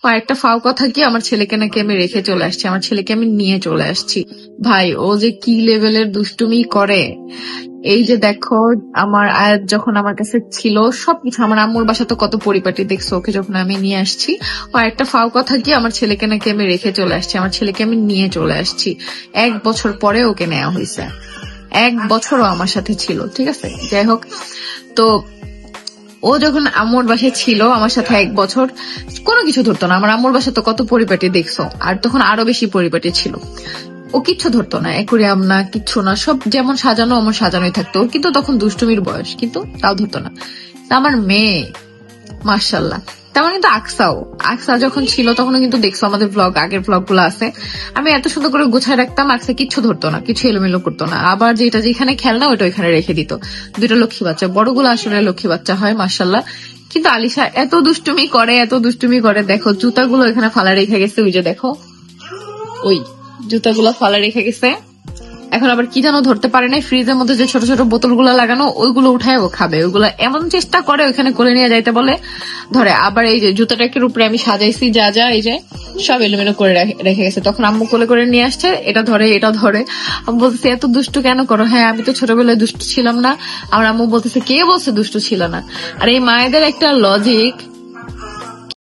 আর একটা ফাও কথা কি, আমার ছেলেকে নাকি আমি রেখে চলে আসছি, আমার ছেলেকে আমি নিয়ে চলে আসছি। ভাই ও যে কি লেভেলের দুষ্টুমি করে, এই যে দেখো, আমার আয়াত যখন আমার কাছে ছিল সবকিছু, আমার আম্মুর বাসা তো কত পরিপাটি দেখছো, ওকে যখন আমি নিয়ে আসছি। আর একটা ফাও কথা কি, আমার ছেলেকে নাকি আমি রেখে চলে আসছি, আমার ছেলেকে আমি নিয়ে চলে আসছি। 1 বছর পরে ওকে নেওয়া হয়েছে, 1 বছরও আমার সাথে ছিল, ঠিক আছে। যাই হোক, তো ও যখন আম্মুর বাসায় ছিল আমার সাথে 1 বছর, কোনো কিছু ধরতো না। আমার আম্মুর বাসা তো কত পরিপাটি দেখছো, আর তখন আরো বেশি পরিপাটি ছিল। ও কিচ্ছু ধরতো না, অ্যাকুরিয়াম না, কিচ্ছু না, সব যেমন সাজানো আমার সাজানোই থাকতো। ওর কিন্তু তখন দুষ্টুমির বয়স, কিন্তু তাও ধরতো না। তা আমার মেয়ে, মার্শাল্লাহ। তেমন কিন্তু আকসা যখন ছিল তখনও কিন্তু দেখছো আমাদের ব্লগ, আগের ব্লগ গুলো আছে, আমি এত সুন্দর করে গুছায় রাখতাম, আকসা কিচ্ছু ধরতো না, কিছু এলোমেলো করতো না। আবার যেটা যেখানে খেলনা ওইটা ওইখানে রেখে দিত। দুইটা লক্ষ্মী বাচ্চা, বড়গুলো আসলে লক্ষ্মী বাচ্চা হয়, মার্শাল্লাহ। কিন্তু আলিশা এত দুষ্টুমি করে, দেখো জুতাগুলো এখানে ফালা রেখে গেছে, ওই যে দেখো, ওই জুতাগুলো ফালা রেখে গেছে। এখন আবার কি যেন ধরতে পারে নাই, ফ্রিজের মধ্যে যে ছোট ছোট বোতলগুলো লাগানো, ওইগুলো উঠায় ও খাবে। ওইগুলো এমন চেষ্টা করে ওইখানে কোলে নিয়ে যাইতে বলে, ধরে। আবার এই যে জুতাটাকের উপরে আমি সাজাইছি যা যা, এই যে সব এলোমেলো করে রেখে গেছে। তখন আম্মু কোলে করে নিয়ে আসছে, এটা ধরে এটা ধরে। আমি বলতেছি এত দুষ্টু কেন করো? হ্যাঁ, আমি তো ছোটবেলায় দুষ্টু ছিলাম না। আমার আম্মু বলতেছে কে বলছে দুষ্টু ছিল না? আর এই মায়েদের একটা লজিক,